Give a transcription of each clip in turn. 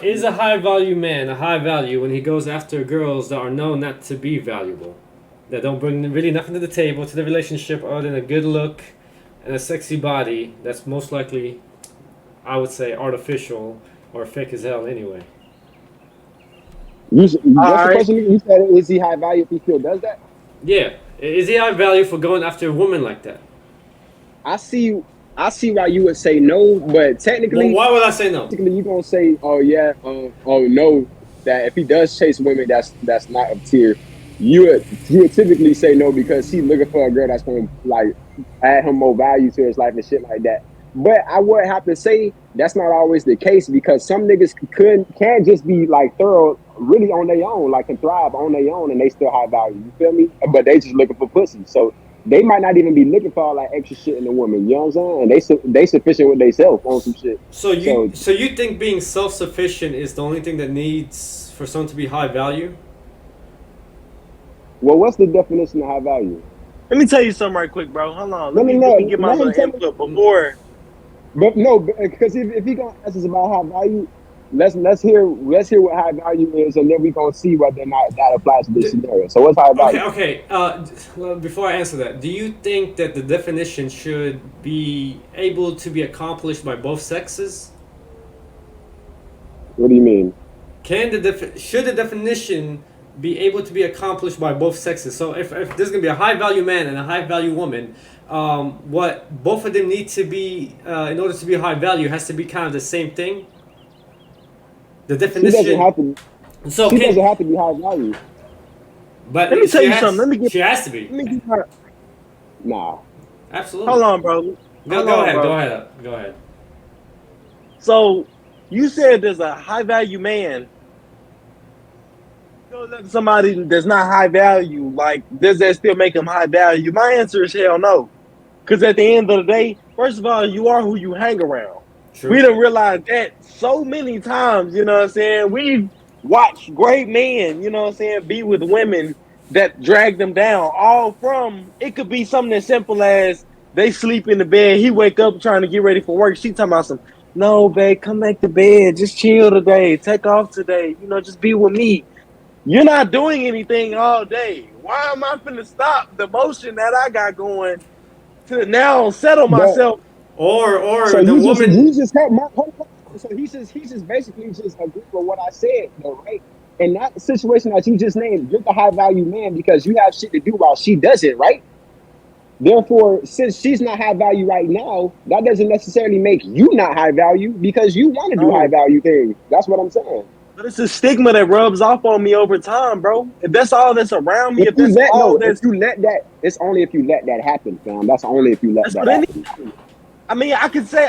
Is a high value man a high value when he goes after girls that are known not to be valuable? That don't bring really nothing to the table, to the relationship, other than a good look and a sexy body that's most likely, I would say, artificial or fake as hell anyway. All That's the right. question. You said, is he high value if he still does that? Yeah. Is he high value for going after a woman like that? I see. I see why you would say no, but Well, technically, why would I say no? you're gonna say, oh yeah, oh no, that if he does chase women, that's not up tier. You would typically say no because he's looking for a girl that's gonna like add him more value to his life and shit like that. But I would have to say that's not always the case because some niggas can just be like thorough, really on their own, like can thrive on their own, and they still high value. You feel me? But they just looking for pussy. So they might not even be looking for all that extra shit in a woman. You know what I'm saying? And they sufficient with themselves on some shit. So you So, so you think being self sufficient is the only thing that needs for someone to be high value? well, what's the definition of high value? Let me tell you something right quick, bro. Hold on. Let me Let me know. get my Let him little tell me. input before. But no, because if he gonna ask us about high value, let's hear what high value is, and then we gonna see whether or not that applies to this scenario. So what's high Okay, value? okay. Well, before I answer that, do you think that the definition should be able to be accomplished by both sexes? What do you mean? Should the definition be able to be accomplished by both sexes? So if there's gonna be a high value man and a high value woman, what both of them need to be in order to be high value has to be kind of the same thing. The She doesn't definition. have to. So She doesn't can have to be high value. Let me but tell you something. she has to be. Let me get my. Nah. Absolutely. Hold on, bro. Hold Go on, ahead. bro. Go ahead. Go ahead. So you said there's a high value man. Go let somebody that's not high value. Like, does that still make him high value? My answer is hell no. Because at the end of the day, first of all, you are who you hang around. We True. don't realize that so many times, you know what I'm saying? We've watched great men, you know what I'm saying, be with women that drag them down. All from, it could be something as simple as they sleep in the bed, he wake up trying to get ready for work. She talking about some, no, babe, come back to bed. Just chill today. Take off today. You know, just be with me. You're not doing anything all day. Why am I finna stop the motion that I got going to now settle But myself? so Or the you woman. just had my hold on. So he just basically just agreed with what I said though, right? In that situation that you just named, you're the high value man because you have shit to do while she doesn't, right? Therefore, since she's not high value right now, that doesn't necessarily make you not high value because you want to do high No. value things. That's what I'm saying. But it's a stigma that rubs off on me over time, bro. If that's all that's around me, If if you that's let all no, if that's you let that, it's only if you let that happen, fam. That's only if you let that's that what it happen. is. I mean, I can say,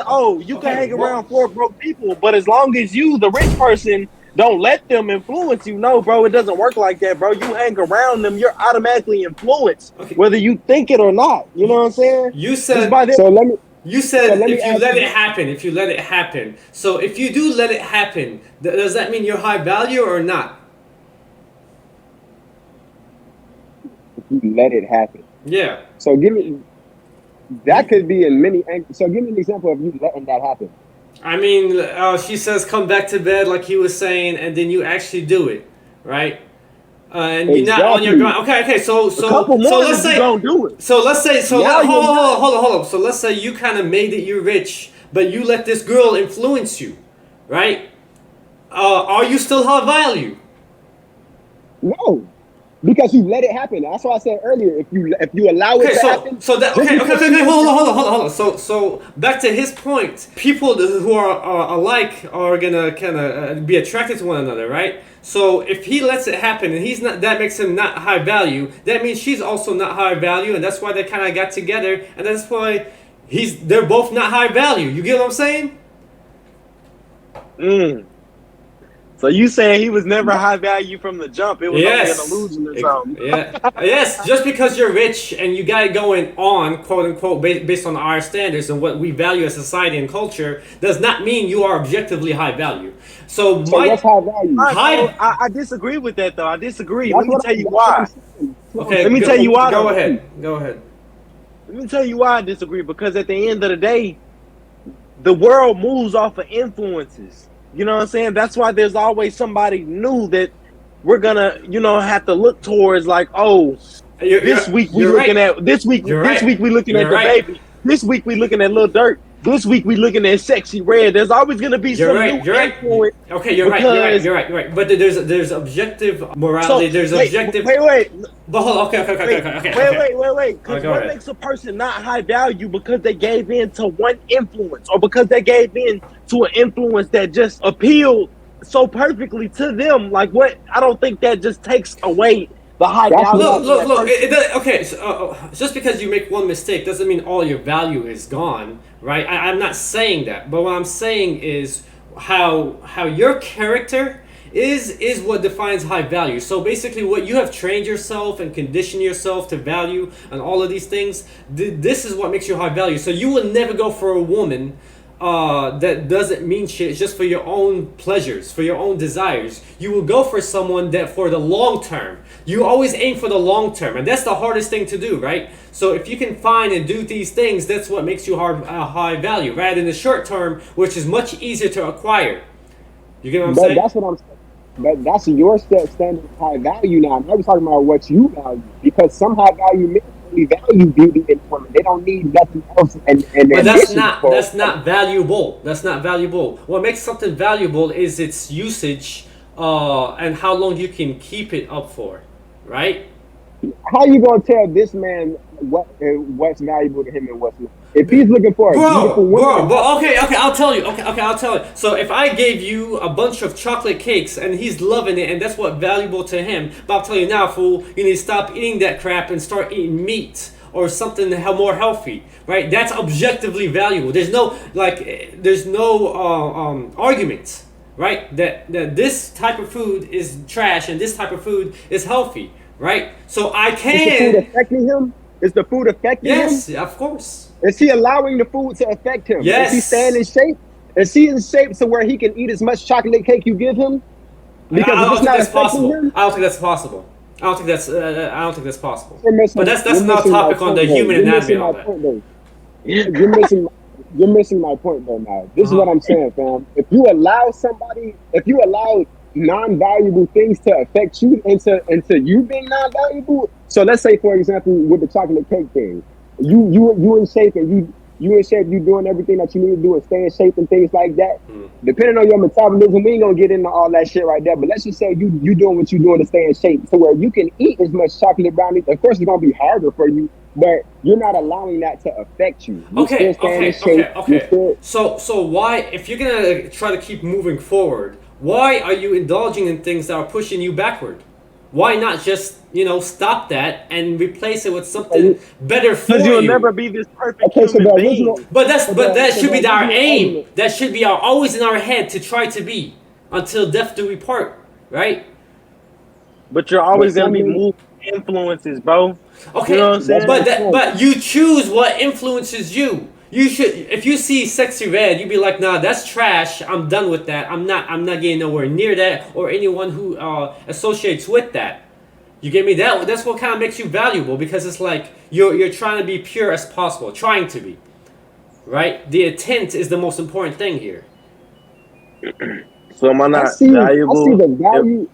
oh, you can Okay. hang Well. around four broke people, but as long as you, the rich person, don't let them influence you, no, bro, it doesn't work like that, bro. You hang around them, you're automatically influenced, Okay. whether you think it or not. You know You, what I'm saying? you Just said by their So let me you so said let me if you ask let you it this. happen. If you let it happen. So if you do let it happen, does that mean you're high value or not? If you let it happen. Yeah. So give me that You, could be in many angles. So give me an example of you letting that happen. I mean, she says come back to bed like he was saying, and then you actually do it, right? And you're not on your Exactly. grind. Okay, okay. So a so couple so more let's if you say don't do it. so Now let you're not. hold on. So let's say you kind of made it you rich, but you let this girl influence you, right? Are you still high value? No, because you let it happen. That's why I said earlier. If you allow it Okay, to so happen, so that just because she okay. is Hold on. So back to his point. People who are alike are gonna kind of be attracted to one another, right? So if he lets it happen and he's not, that makes him not high value. That means she's also not high value, and that's why they kind of got together, and that's why they're both not high value. You get what I'm saying? Mm. So you saying he was never high value from the jump? It was only an Yes. illusion or something? Yeah. Yes. Just because you're rich and you got it going on, quote unquote, based on our standards and what we value as society and culture, does not mean you are objectively high value. So so what's my high value? All right, bro. high. I disagree with that though. I disagree. Let That's me what tell you that's what I'm why. saying. That's what I'm Okay. Let me saying. tell So you what's why Go though. high value? ahead. Go ahead. Let me tell you why I disagree. Because at the end of the day, the world moves off of influences. You know what I'm saying? That's why there's always somebody new that we're gonna, have to look towards. Like, oh, this week we you're looking right. at this week. You're This right. week we looking at You're the right. baby. This week we looking at Lil Durk. This week we looking at Sexy Red. There's always gonna be You're some new right. You're right. influence Okay, you're right. You're right. because. You're right. You're right. But there's objective morality. So There's wait, objective. wait, wait. But hold on. Okay. Okay. Okay. Wait, Okay. Okay. wait, Okay. wait, wait, wait. Because Go what ahead. makes a person not high value because they gave in to one influence or because they gave in to an influence that just appealed so perfectly to them? Like, what? I don't think that just takes away the high That's value what Look, in look, that look. person. Okay, so, just because you make one mistake doesn't mean all your value is gone, right? I'm not saying that, but what I'm saying is how your character is what defines high value. So basically, what you have trained yourself and conditioned yourself to value and all of these things, this is what makes you high value. So you will never go for a woman that doesn't mean shit. It's just for your own pleasures, for your own desires. You will go for someone that for the long term. You always aim for the long term, and that's the hardest thing to do, right? So if you can find and do these things, that's what makes you high value, rather than the short term, which is much easier to acquire. You get what I'm But saying? that's what I'm saying. But that's your standard of high value now. Now we're talking about what you value. Because some high value men only value beauty in women. They don't need nothing else and But ambition for that's not valuable. That's not valuable. What makes something valuable is its usage, and how long you can keep it up for, right? how you gonna tell this man what's valuable to him and what's not? If he's looking for a beautiful woman, Bro. Okay, okay. I'll tell you. Okay, okay. I'll tell you. So if I gave you a bunch of chocolate cakes and he's loving it and that's what valuable to him, but I'll tell you now, fool, you need to stop eating that crap and start eating meat or something more healthy, right? That's objectively valuable. There's no arguments, right? That this type of food is trash and this type of food is healthy, right? So I is the food can. affecting him? Is the food affecting him? Yes, of course. Is he allowing the food to affect him? Yes. Is he staying in shape? Is he in shape to where he can eat as much chocolate cake you give him? Because I if don't it's think not that's affecting possible. him, I don't think that's possible. I don't think that's possible. you're missing, But that's you're another missing my topic on point the though. human You're anatomy missing and all my that. point though. You're missing my point though now. This is Uh-huh. what I'm saying, fam. If you allow non-valuable things to affect you into you being non-valuable. So let's say, for example, with the chocolate cake thing, you in shape and you in shape, you doing everything that you need to do and stay in shape and things like that. Depending on your metabolism, we ain't gonna get into all that shit right there. But let's just say you doing what you doing to stay in shape, to where you can eat as much chocolate brownie. Of course, it's gonna be harder for you, but you're not allowing that to affect you. You still staying in shape. You're still. So why, if you're gonna try to keep moving forward, why are you indulging in things that are pushing you backward? Why not just stop that and replace it with something better for Because you'll never you? be this perfect Okay, so human the original. being. But that So should be the our original aim. argument. That should be always in our head to try to be until death do we part, right? But you're But always gonna some be men, moved by influences, bro. You know Okay, what I'm that's what saying? I'm saying. but you choose what influences you. You should, if you see Sexy Red, you'd be like, nah, that's trash. I'm done with that. I'm not getting nowhere near that or anyone who associates with that. You get me? That's what kind of makes you valuable, because it's like you're trying to be pure as possible, trying to be, right? The intent is the most important thing here. So am I I not see valuable? the If value.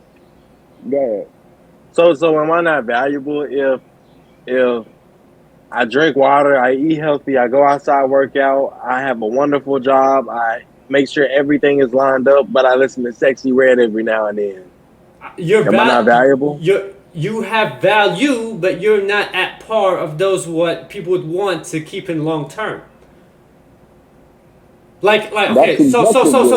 Go ahead. so am I not valuable if I drink water, I eat healthy, I go outside, work out, I have a wonderful job, I make sure everything is lined up, but I listen to Sexy Red every now and then. Am I not valuable? You have value, but you're not at par of those what people would want to keep in long term. Like That's okay, so subjective.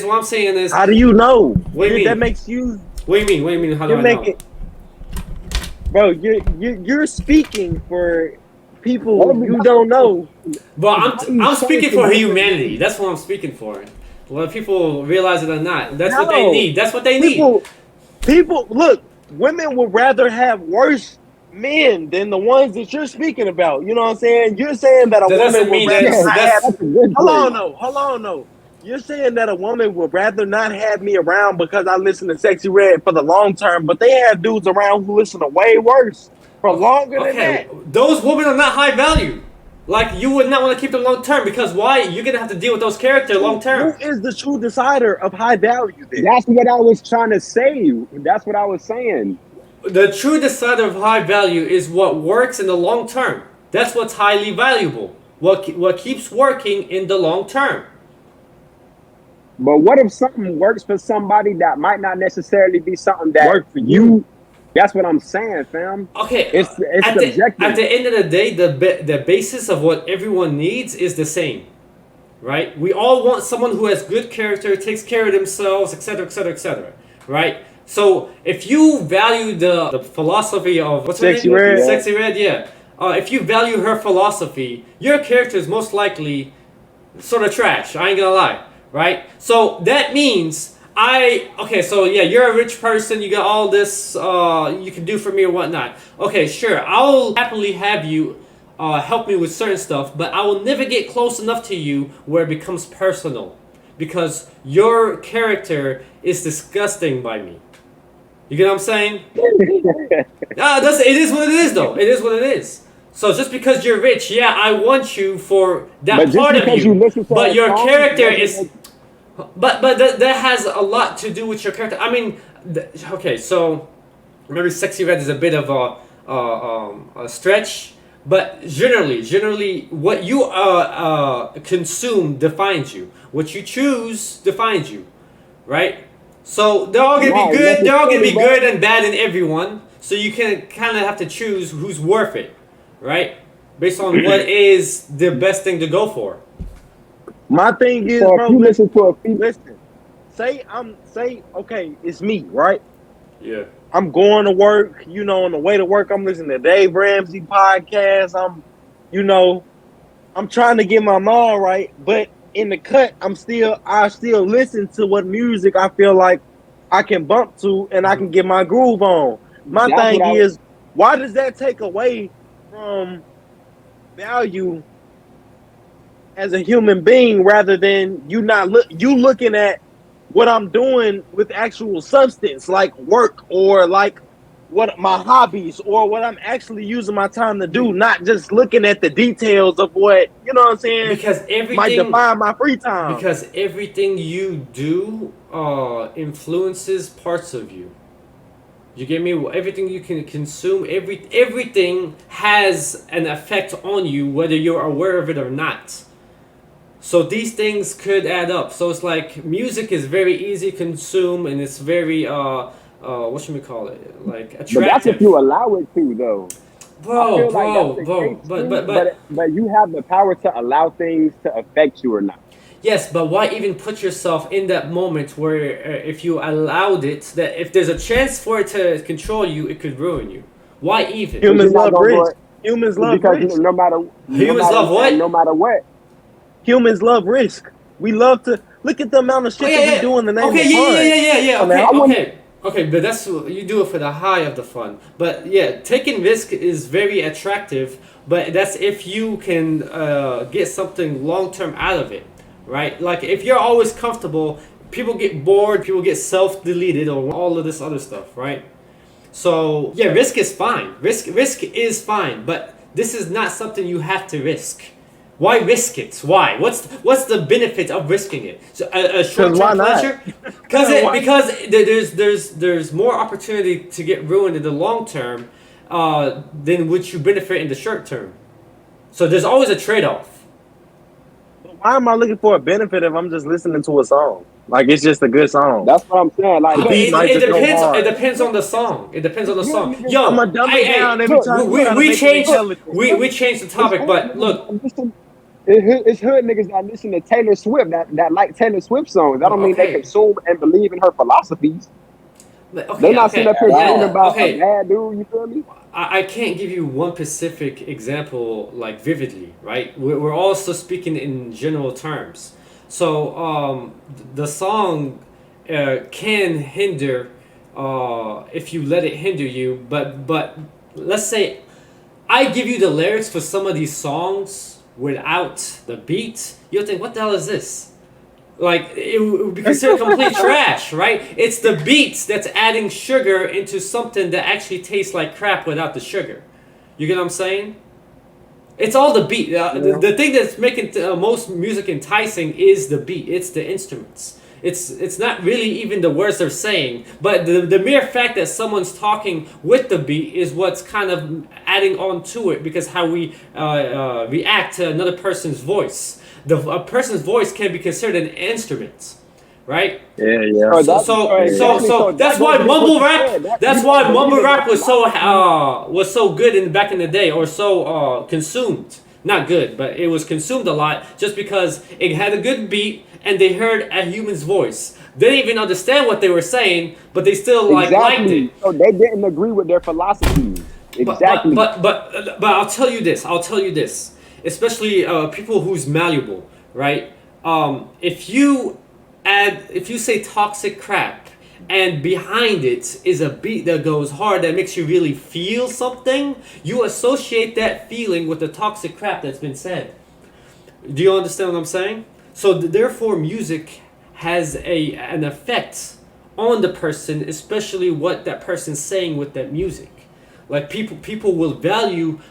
what I'm saying is, How do you know? what do you That mean? makes you. What do you mean? How do You're I know? making, bro. You're speaking for people you Everybody, don't know. But everybody's I'm speaking changing for different humanity. ways. That's what I'm speaking for. Whether people realize it or not, that's what they No, need. That's what they need. people. Look, women would rather have worse men than the ones that you're speaking about. You know what I'm saying? You're saying that a That woman doesn't would mean rather Yes, not have. that's that's a good Hold on, point. no. Hold on, no. You're saying that a woman would rather not have me around because I listen to Sexy Red for the long term, but they have dudes around who listen to way worse for okay. longer than Okay, that. those women are not high value. Like you would not want to keep them long term because why? You're gonna have to deal with those characters long term. Who is the true decider of high value then? That's what I was trying to say. That's what I was saying. The true decider of high value is what works in the long term. That's what's highly valuable. What keeps working in the long term. But what if something works for somebody that might not necessarily be something that Work for you? That's what I'm saying, fam. Okay, It's subjective. at the end of the day, the basis of what everyone needs is the same, right? We all want someone who has good character, takes care of themselves, etc., etc., etc., right? So if you value the philosophy of what's her Sexy name? Red? Sexy Red, yeah. If you value her philosophy, your character is most likely sort of trash. I ain't gonna lie, right? So that means so yeah, you're a rich person, you got all this you can do for me or whatnot. Okay, sure, I'll happily have you help me with certain stuff, but I will never get close enough to you where it becomes personal because your character is disgusting by me. You get what I'm saying? It is what it is though. It is what it is. So just because you're rich, yeah, I want you for that part of you. But your character is But that has a lot to do with your character. I mean, okay, so maybe Sexy Red is a bit of a stretch, but generally, what you consume defines you. What you choose defines you, right? So they're all gonna be good. They're all gonna be good and bad in everyone. So you can kind of have to choose who's worth it, right? Based on what is the best thing to go for. My thing is, So bro, if you listen to a female, listen. Okay, it's me, right? Yeah. I'm going to work, on the way to work, I'm listening to Dave Ramsey podcast. I'm trying to get my mind right, but in the cut, I still listen to what music I feel like I can bump to and I can get my groove on. My thing is, why does that take away from value as a human being rather than you looking at what I'm doing with actual substance like work or like what my hobbies or what I'm actually using my time to do, not just looking at the details of what, what I'm saying? Because everything might define my free time. Because everything you do influences parts of you. You get me? Everything you can consume, everything has an effect on you, whether you're aware of it or not. So these things could add up. So it's like music is very easy to consume and it's very what should we call it? Like attractive. But that's if you allow it to, though. Bro. But you have the power to allow things to affect you or not. Yes, but why even put yourself in that moment where if you allowed it, that if there's a chance for it to control you, it could ruin you? Why even? Humans love risk. Humans love risk. No matter what. Humans love risk. We love to look at the amount of shit that we do in the name of fun. Okay, but that's you do it for the high of the fun. But yeah, taking risk is very attractive, but that's if you can get something long term out of it, right? Like if you're always comfortable, people get bored, people get self-deleted or all of this other stuff, right? So yeah, risk is fine. Risk is fine, but this is not something you have to risk. Why risk it? Why? What's the benefit of risking it? So a short-term pleasure? Because there's more opportunity to get ruined in the long term than would you benefit in the short term. So there's always a trade-off. Why am I looking for a benefit if I'm just listening to a song? Like it's just a good song. That's what I'm saying. Like it depends on the song. It depends on the song. Yo, I'm dumb it down every time. We changed the topic, but look. It's hood niggas that listen to Taylor Swift that like Taylor Swift songs. That don't mean they consume and believe in her philosophies. They're not sitting up here talking about a bad dude. You feel me? I can't give you one specific example like vividly, right? We're also speaking in general terms. So the song can hinder if you let it hinder you. But let's say I give you the lyrics for some of these songs. Without the beat, you'll think, what the hell is this? Like, it would be considered complete trash, right? It's the beats that's adding sugar into something that actually tastes like crap without the sugar. You get what I'm saying? It's all the beat. Yeah. The thing that's making most music enticing is the beat. It's the instruments. It's not really even the words they're saying, but the mere fact that someone's talking with the beat is what's kind of adding on to it, because how we react to another person's voice. A person's voice can be considered an instrument, right? Yeah, yeah. So That's why mumble rap. That's why mumble rap was so good back in the day, or so consumed. Not good, but it was consumed a lot just because it had a good beat and they heard a human's voice. They didn't even understand what they were saying, but they still liked it. So they didn't agree with their philosophies. Exactly. But I'll tell you this. Especially people who's malleable, right? If you say toxic crap, and behind it is a beat that goes hard, that makes you really feel something, you associate that feeling with the toxic crap that's been said. Do you understand what I'm saying? So therefore, music has an effect on the person, especially what that person's saying with that music. Like people will value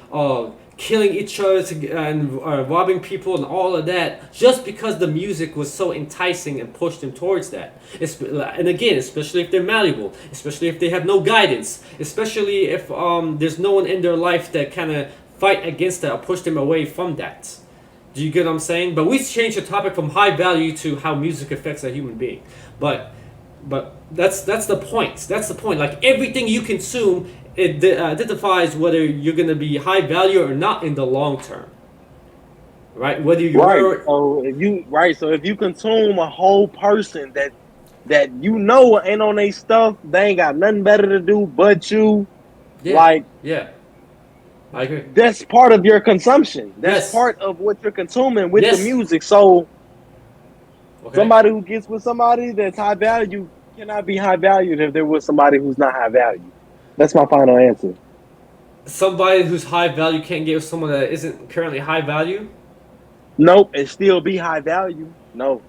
killing each other and robbing people and all of that, just because the music was so enticing and pushed them towards that. And again, especially if they're malleable, especially if they have no guidance, especially if there's no one in their life that kind of fight against that or push them away from that. Do you get what I'm saying? But we changed the topic from high value to how music affects a human being. But that's the point. That's the point. Like everything you consume, it identifies whether you're going to be high value or not in the long term, right? Whether you So if you consume a whole person that ain't on their stuff, they ain't got nothing better to do but you. Yeah, I agree. That's part of your consumption. That's part of what you're consuming with the music. So somebody who gets with somebody that's high value cannot be high valued if they're with somebody who's not high value. That's my final answer. Somebody who's high value can't get with someone that isn't currently high value? Nope, and still be high value. No.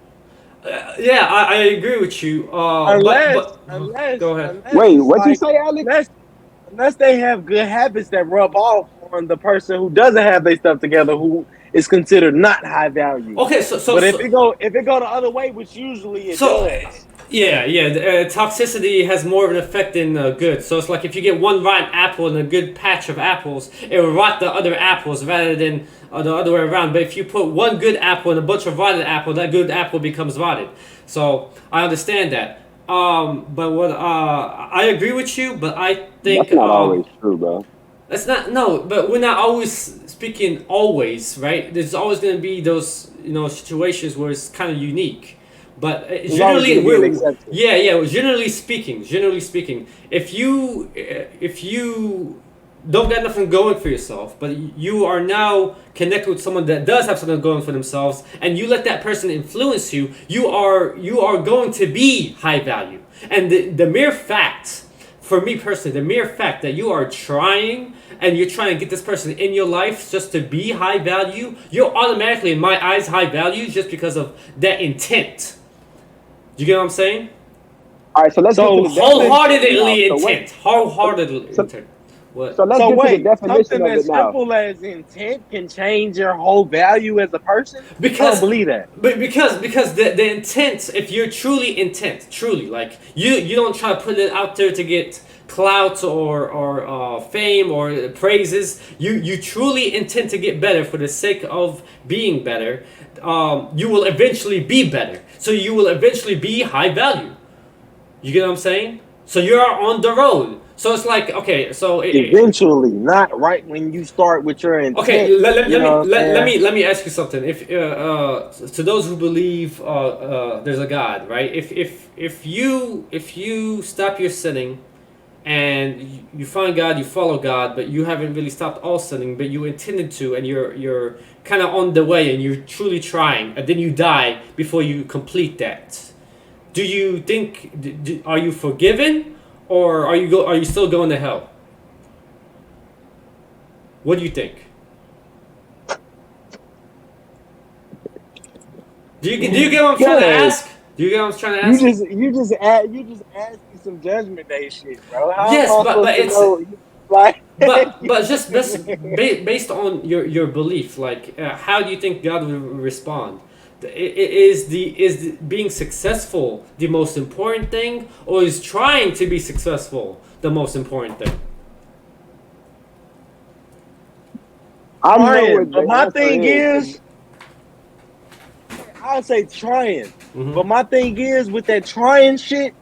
I agree with you. Unless go ahead. Wait, what you say, Alex? Unless they have good habits that rub off on the person who doesn't have their stuff together, who is considered not high value. Okay, but if it go the other way, which usually it does. Toxicity has more of an effect than good. So it's like if you get one rotten apple in a good patch of apples, it will rot the other apples rather than the other way around. But if you put one good apple in a bunch of rotten apples, that good apple becomes rotted. So I understand that. But what I agree with you, but I think that's not always true, bro. That's not but we're not always speaking always, right? There's always going to be those situations where it's kind of unique. But generally, generally speaking, if you don't got nothing going for yourself, but you are now connected with someone that does have something going for themselves, and you let that person influence you, you are going to be high value. And the mere fact, for me personally, the mere fact that you are trying and you're trying to get this person in your life just to be high value, you're automatically, in my eyes, high value just because of that intent. You get what I'm saying? All right, so let's wholeheartedly intent. Wholeheartedly intent. What? So let's get to the definition something of as it now. simple as intent can change your whole value as a person? I don't believe that. But because the intent, if you're truly like you don't try to put it out there to get clout or fame or praises. You truly intend to get better for the sake of being better. You will eventually be better. So you will eventually be high value. You get what I'm saying? So you're on the road. So it's like, okay, so eventually, not right when you start with your intent. Okay, let me ask you something. If to those who believe there's a God, right? If you stop your sinning and you find God, you follow God, but you haven't really stopped all sinning, but you intended to, and you're kind of on the way, and you're truly trying, and then you die before you complete that. Do you think? Are you forgiven? Or are you still going to hell? What do you think? Do you get what I'm trying to ask? Do you get what I'm trying to ask? You just ask me some Judgment Day shit, bro. Yes, but it's Like, But just based on your belief, like how do you think God will respond? Is being successful the most important thing, or is trying to be successful the most important thing? I know trying. what But the my answer thing is. is, I'll say trying. Mm-hmm. But my thing is with that trying shit,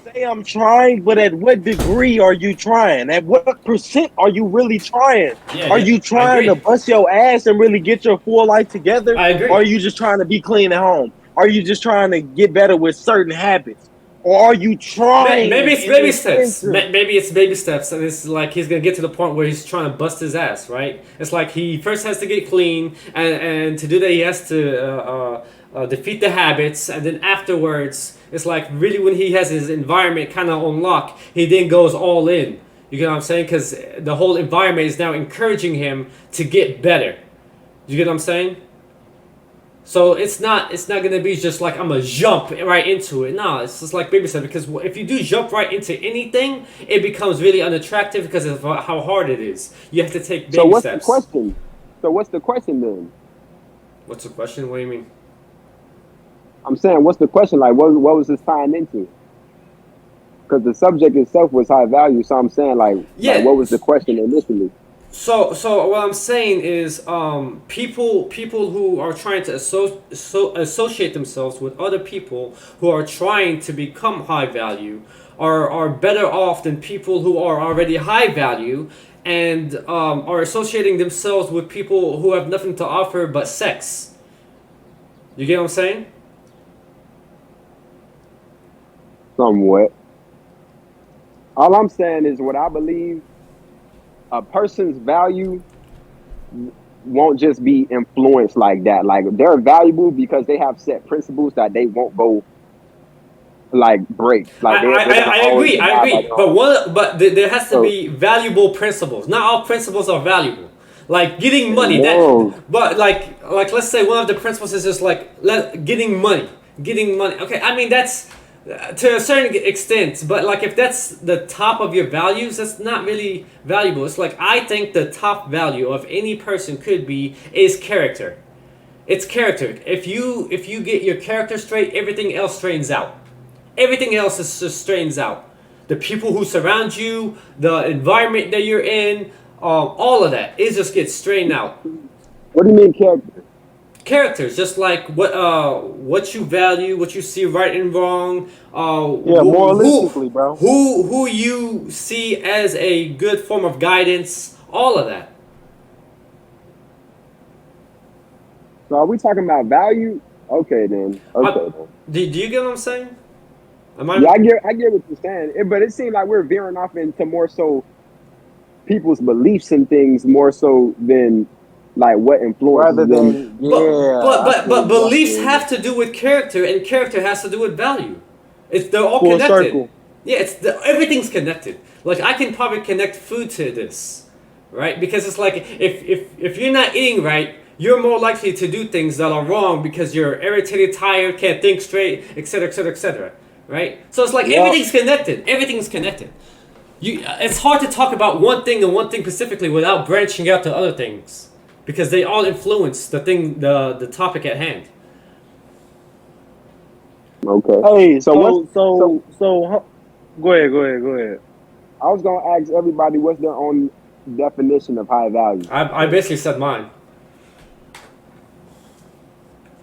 say I'm trying, but at what degree are you trying? At what percent are you really trying? Yeah, Are yeah, you I trying to agree. bust your ass and really get your full life together? I Or agree. are you just trying to be clean at home? Are you just trying to get better with certain habits? Or are you Maybe trying it's in baby this steps. sense of, Maybe it's baby steps, and it's like he's gonna get to the point where he's trying to bust his ass, right? It's like he first has to get clean, and to do that he has to defeat the habits, and then afterwards, it's like really when he has his environment kind of on lock, he then goes all in. You get what I'm saying? Because the whole environment is now encouraging him to get better. You get what I'm saying? So it's not gonna be just like I'm gonna jump right into it. No, it's just like baby said, because if you do jump right into anything, it becomes really unattractive because of how hard it is. You have to take So baby what's the steps. question? So what's the question then? What's the question? What do you mean? I'm saying, what's the question? Like, what was this tying into? Because the subject itself was high value. So I'm saying, like, Yeah. what was the question initially? So what I'm saying is, people who are trying to associate themselves with other people who are trying to become high value are better off than people who are already high value and are associating themselves with people who have nothing to offer but sex. You get what I'm saying? Somewhat. All I'm saying is what I believe. A person's value won't just be influenced like that. Like they're valuable because they have set principles that they won't go like break. I, Like I, they're I gonna I always agree, I abide by agree. their But own. there has to So be valuable principles. Not all principles are valuable. Like getting money, morals. but like let's say one of the principles is just like getting money, getting money. Okay, I mean that's to a certain extent, but like if that's the top of your values, that's not really valuable. It's like I think the top value of any person could be is character. It's character. If you get your character straight, everything else straightens out. Everything else is just straightens out. The people who surround you, the environment that you're in, all of that, it just gets straightened out. What do you mean character? Characters, just like what you value, what you see right and wrong, yeah, moralistically, bro. who you see as a good form of guidance, all of that. So are we talking about value? Okay then. Uh, Okay then. do you get what I'm saying? Am Yeah, I? I get what you're saying. But it seems like we're veering off into more so people's beliefs and things more so than like what influences Rather them. than, But yeah, but I but feel but you. I beliefs feel you. have to do with character, and character has to do with value. They're all Full connected. circle. Yeah, everything's connected. Like I can probably connect food to this, right? Because it's like if you're not eating right, you're more likely to do things that are wrong because you're irritated, tired, can't think straight, etc., etc., etc. Right? So it's like Yep. everything's connected. Everything's connected. It's hard to talk about one thing and one thing specifically without branching out to other things because they all influence the topic at hand. Okay. Hey, So what's so go ahead, go ahead, go ahead. I was gonna ask everybody what's their own definition of high value. I basically said mine.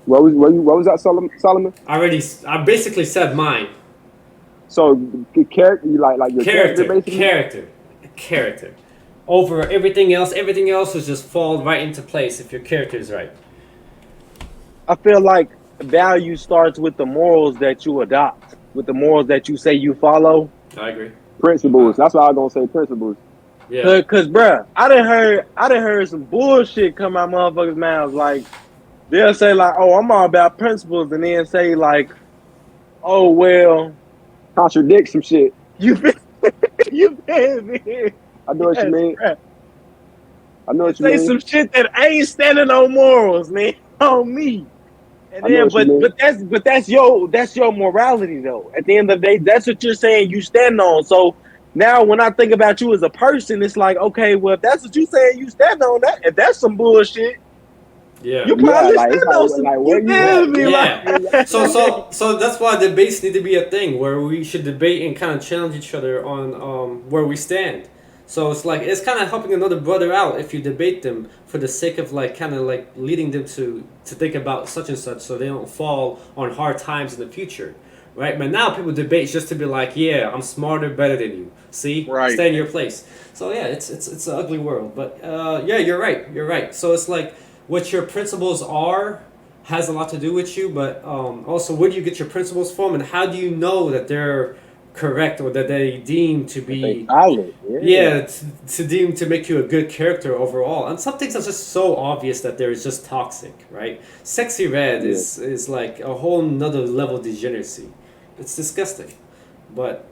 What was that, Solomon? I basically said mine. So character, you like your character Character, basically. character, character. Over everything else will just fall right into place if your character is right. I feel like value starts with the morals that you adopt, with the morals that you say you follow. I agree. Principles. That's what I was gonna say. Principles. Yeah. Cause bruh, I done heard some bullshit come out motherfuckers' mouths. Like they'll say like, oh, I'm all about principles, and then say like, oh well, Contradict some shit. you been you been I know what you yes, mean. bruh. I know And what you say mean. some shit that ain't standing on morals, man, on me. And I know then, what you mean. but that's your morality though. At the end of the day, that's what you're saying you stand on. So Now, when I think about you as a person, it's like, okay, well, if that's what you saying, you stand on that. If that's some bullshit, Yeah. you Yeah, probably like it's stand on some. like where You you feel at? me? Yeah. So Like, so that's why debates need to be a thing where we should debate and kind of challenge each other on where we stand. So it's like it's kind of helping another brother out if you debate them for the sake of like kind of like leading them to think about such and such so they don't fall on hard times in the future. Right? But now people debate just to be like, yeah, I'm smarter, better than you. See, right. stay in your place. So yeah, it's an ugly world. But yeah, you're right. You're right. So it's like what your principles are has a lot to do with you, but also where do you get your principles from, and how do you know that they're correct or that they deem to If they be solid, yeah. yeah to deem to make you a good character overall. And some things are just so obvious that they're just toxic, right? Sexy red Yeah. is like a whole nother level of degeneracy. It's disgusting, but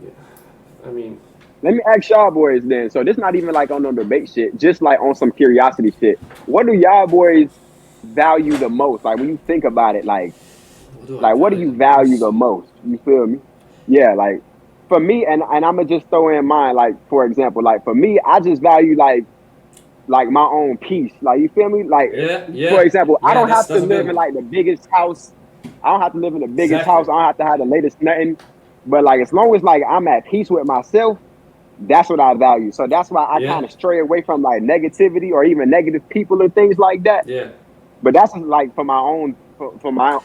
I mean, Let me ask y'all boys then. So this not even like on no debate shit, just like on some curiosity shit. What do y'all boys value the most? Like when you think about it, what do I like what do value you the value the most? most? You feel me? Yeah, like for me, and I'm gonna just throw in mine. Like for example, like for me, I just value like my own peace. Like you feel me? Like Yeah, for yeah, example, I yeah. don't have to That's a good live in one. like the biggest house. I don't have to live in the biggest Exactly. house. I don't have to have the latest nothing. But like as long as like I'm at peace with myself, that's what I value. So that's why I kind Yeah, of stray away from like negativity or even negative people and things like that. yeah. But that's like for my own for my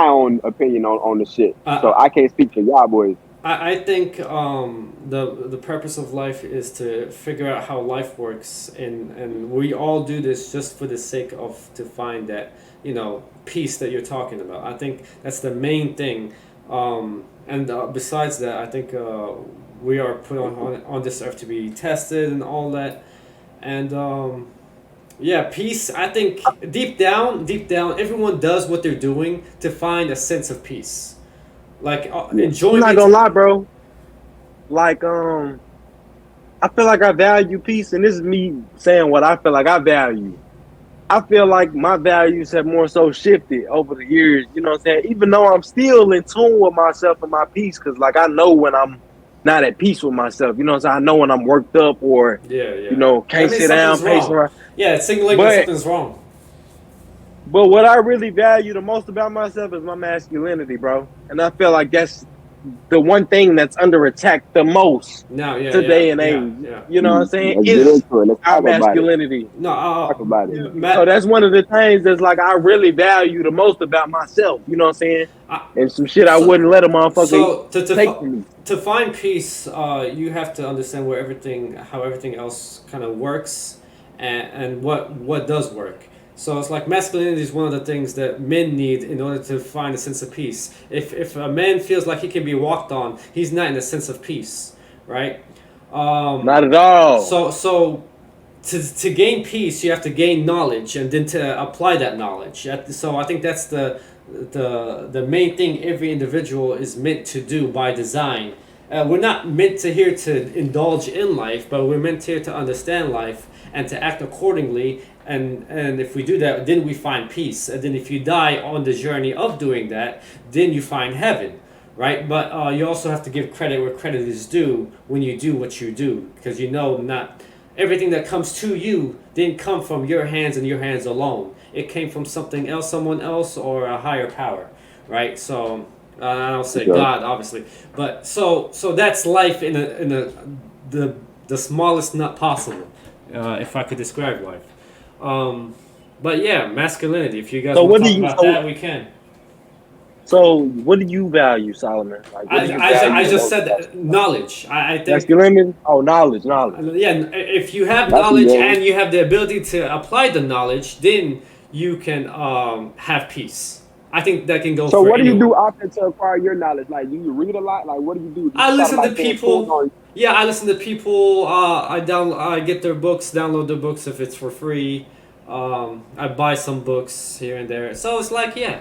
own opinion on the shit. So I, I can't speak for y'all boys. I think the purpose of life is to figure out how life works, and we all do this just for the sake of to find that peace that you're talking about. I think that's the main thing, and besides that, I think we are put on this earth to be tested and all that, and yeah, peace. I think deep down, everyone does what they're doing to find a sense of peace, like Yeah. I'm not enjoyment. gonna lie, bro. Like, I feel like I value peace, and this is me saying what I feel like I value. I feel like my values have more so shifted over the years. You know what I'm saying? Even though I'm still in tune with myself and my peace, because like I know when I'm not at peace with myself. You know what I'm saying? I know when I'm worked up or Yeah, yeah. can't That means sit down, something's pacing wrong. around. Yeah, it's signaling that But something's wrong. But what I really value the most about myself is my masculinity, bro. And I feel like that's the one thing that's under attack the most Now, yeah, yeah, today and yeah, age. yeah. You know what I'm saying? Let's get Is into it. Let's our talk about it. masculinity. No, Talk about it. So Matt, that's one of the things that's like I really value the most about myself. You know what I'm saying? I, And some shit I so, wouldn't let a motherfucker so take from me. to find peace, you have to understand how everything else kind of works, and what does work. So it's like masculinity is one of the things that men need in order to find a sense of peace. If a man feels like he can be walked on, he's not in a sense of peace, right? Not at all. So to gain peace, you have to gain knowledge and then to apply that knowledge. So I think that's the main thing every individual is meant to do by design. We're not meant to here to indulge in life, but we're meant here to understand life and to act accordingly. And if we do that, then we find peace. And then if you die on the journey of doing that, then you find heaven, right? But you also have to give credit where credit is due when you do what you do, because not everything that comes to you didn't come from your hands and your hands alone. It came from something else, someone else, or a higher power, right? So I don't say Okay. God, obviously, but so that's life the smallest nut possible, if I could describe life. But yeah, masculinity. If you guys So want what to do talk you about that, we can. so what do you value, Solomon? Like what do you I value the just most said about knowledge. I think masculinity? Oh, knowledge. yeah, if you have That's a knowledge good one. and you have the ability to apply the knowledge, then you can have peace. I think that can go So for what do you do anyone. often to acquire your knowledge? Like, do you read a lot? Like, what do you do? Do you I try to listen to like pay attention people. on? Yeah, I listen to people. I get their books, download their books if it's for free. I buy some books here and there. So it's like, yeah,